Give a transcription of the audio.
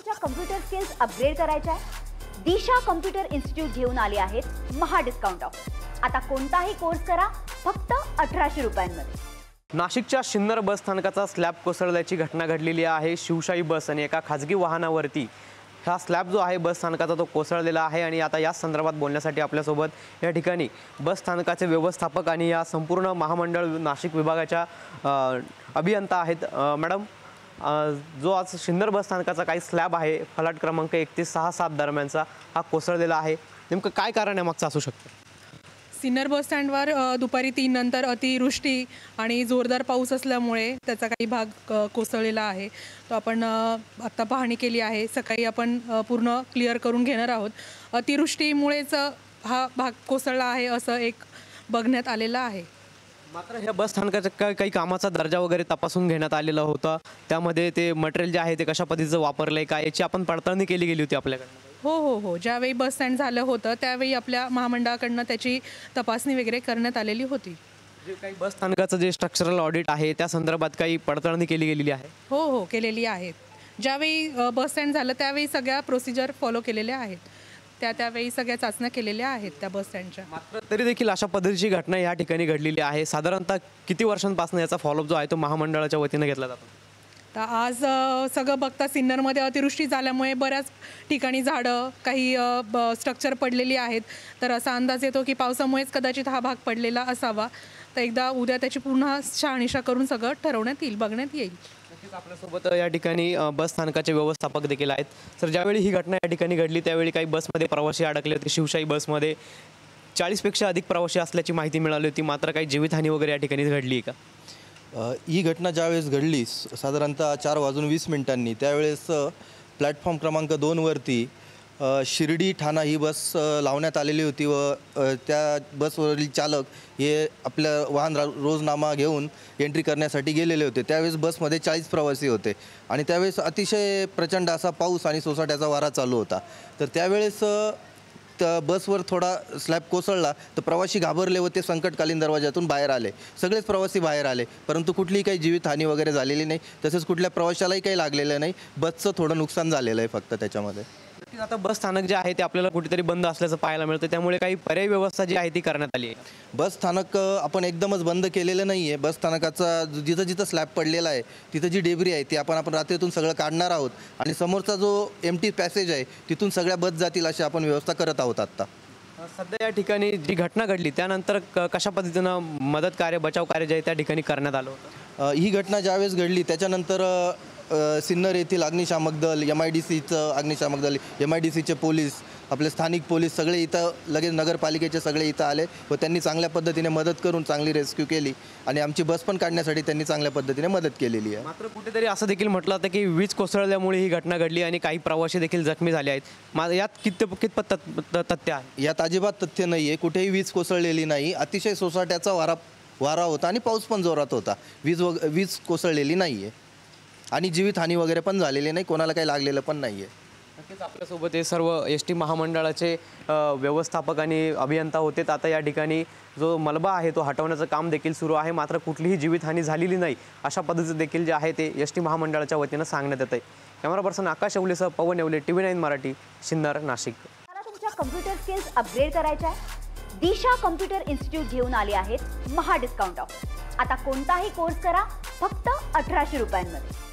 तुमच्या computer skills upgrade करायच्या आहे? दिशा कम्प्युटर इन्स्टिट्यूट घेऊन आले आहेत महा डिस्काउंट ऑफर। आता कोणताही कोर्स करा फक्त 1800 रुपयांमध्ये। नाशिकच्या शिन्नर बस स्थानकाचा स्लॅब कोसळल्याची घटना घडलेली आहे। शिवशाही बस आणि एका खाजगी वाहनावरती हा स्लॅब जो आहे बस स्थानकाचा तो कोसळलेला आहे आणि आता या संदर्भात बोलण्यासाठी आपल्यासोबत या ठिकाणी बस स्थानकाचे व्यवस्थापक आणि या संपूर्ण महामंडळ नाशिक विभागाच्या अभियंता आहेत। मॅडम, जो आज शिन्नर बस स्थानकाचा काही स्लॅब आहे फलाट क्रमांक 3167 दरम्यानचा हा कोसळलेला आहे, नेमकं काय कारण आहे मागचं असू शकतं? सिन्नर बस स्टँडवर दुपारी 3 नंतर अतिवृष्टी आणि जोरदार पाऊस असल्यामुळे त्याचा काही भाग कोसळलेला आहे। तो आपण आत्ता पाहणी केली आहे। सकाळी आपण पूर्ण क्लिअर करून घेणार आहोत। अतिवृष्टीमुळेच हा भाग कोसळला आहे असं एक बघण्यात आलेलं आहे। मात्र ह्या बस स्थानकाच्या काही कामाचा दर्जा वगैरे तपासून घेण्यात आलेला होता, त्यामध्ये ते मटेरियल जे आहे ते कशा पद्धतीचं वापरलं आहे काय याची आपण पडताळणी केली गेली होती आपल्याकडे? हो, ज्यावेळी बस स्टँड झालं होतं त्यावेळी आपल्या महामंडळाकडनं त्याची तपासणी वगैरे करण्यात आलेली होती। जे काही बस स्थानकाचं जे स्ट्रक्चरल ऑडिट आहे त्या संदर्भात काही पडताळणी केली गेलेली आहे? हो केलेली आहे। ज्यावेळी बस स्टँड झालं त्यावेळी सगळ्या प्रोसिजर फॉलो केलेल्या आहेत। त्यावेळी सगळ्या चाचण्या केलेल्या आहेत त्या बस स्टँडच्या। मात्र तरी देखील अशा पद्धतीची घटना या ठिकाणी घडलेली आहे। साधारणतः किती वर्षांपासून याचा फॉलोअप जो आहे तो महामंडळाच्या वतीने घेतला जातो? तर आज सगळं बघता सिन्नरमध्ये अतिवृष्टी झाल्यामुळे बऱ्याच ठिकाणी झाडं काही स्ट्रक्चर पडलेली आहेत, तर असा अंदाज येतो की पावसामुळेच कदाचित हा भाग पडलेला असावा। तर एकदा उद्या त्याची पुन्हा शहानिशा करून सगळं ठरवण्यात येईल, बघण्यात येईल। नक्कीच आपल्यासोबत या ठिकाणी बस स्थानकाचे व्यवस्थापक देखील आहेत। सर, ज्यावेळी ही घटना या ठिकाणी घडली त्यावेळी काही बसमध्ये प्रवासी अडकले होते। शिवशाही बसमध्ये 40पेक्षा अधिक प्रवासी असल्याची माहिती मिळाली होती, मात्र काही जीवितहानी वगैरे या ठिकाणी घडली आहे का? ही घटना ज्यावेळेस घडली साधारणतः 4:20 त्यावेळेस प्लॅटफॉर्म क्रमांक 2 वरती शिर्डी ठाणा ही बस लावण्यात आलेली होती व त्या बसवरील चालक हे आपल्या वाहन रोजनामा घेऊन एंट्री करण्यासाठी गेलेले होते। त्यावेळेस बसमध्ये 40 प्रवासी होते आणि त्यावेळेस अतिशय प्रचंड असा पाऊस आणि सोसाट्याचा वारा चालू होता। तर त्यावेळेस त्या बसवर थोडा स्लॅब कोसळला तर प्रवासी घाबरले व ते संकटकालीन दरवाजातून बाहेर आले। सगळेच प्रवासी बाहेर आले, परंतु कुठलीही काही जीवितहानी वगैरे झालेली नाही, तसेच कुठल्या प्रवाशालाही काही लागलेलं नाही। बसचं थोडं नुकसान झालेलं आहे फक्त त्याच्यामध्ये। नक्कीच आता बस स्थानक जे आहे ते आपल्याला कुठेतरी बंद असल्याचं पाहायला मिळतं, त्यामुळे काही पर्यायी व्यवस्था जी आहे ती करण्यात आली आहे? बस स्थानक आपण एकदमच बंद केलेलं नाही आहे। बस स्थानकाचा जिथं जिथं स्लॅब पडलेला आहे तिथं जी डेब्री आहे ती आपण रात्रीतून सगळं काढणार आहोत आणि समोरचा जो एम्प्टी पॅसेज आहे तिथून सगळ्या बस जातील अशी आपण व्यवस्था करत आहोत आत्ता। सध्या या ठिकाणी जी घटना घडली त्यानंतर कशा पद्धतीनं मदत कार्य बचाव कार्य जे आहे त्या ठिकाणी करण्यात आलं होतं? ही घटना ज्यावेळेस घडली त्याच्यानंतर सिन्नर येथील अग्निशामक दल, MIDCचं अग्निशामक दल, MIDCचे पोलीस, आपले स्थानिक पोलीस सगळे इथं लगेच नगरपालिकेचे सगळे इथं आले व त्यांनी चांगल्या पद्धतीने मदत करून चांगली रेस्क्यू केली आणि आमची बस पण काढण्यासाठी त्यांनी चांगल्या पद्धतीने मदत केलेली आहे। मात्र कुठेतरी असं देखील म्हटलं होतं की वीज कोसळल्यामुळे ही घटना घडली आणि काही प्रवासी देखील जखमी झाले आहेत। यात कितपत तथ्य आहे? यात अजिबात तथ्य नाही आहे। कुठेही वीज कोसळलेली नाही। अतिशय सोसाट्याचा वारा होता आणि पाऊस पण जोरात होता। वीज कोसळलेली नाही आहे आणि जीवितहानी वगैरे पण झालेली नाही, कोणाला काही लागलेलं पण नाही आहे। नक्कीच आपल्यासोबत हे सर्व ST महामंडळाचे व्यवस्थापक आणि अभियंता होते। आता या ठिकाणी जो मलबा आहे तो हटवण्याचं काम देखील सुरू आहे, मात्र कुठलीही जीवितहानी झालेली नाही अशा पद्धतीचं देखील जे आहे ते ST महामंडळाच्या वतीनं सांगण्यात येत आहे। कॅमेरा पर्सन आकाश येवलेसह पवन येवले, TV9 मराठी, शिन्नर, नाशिक। मला तुमच्या कम्प्युटर स्किल्स अपग्रेड करायच्या आहे? दिशा कम्प्युटर इन्स्टिट्यूट घेऊन आले आहेत महा डिस्काउंट ऑफर। आता कोणताही कोर्स करा फक्त 1800 रुपयांमध्ये।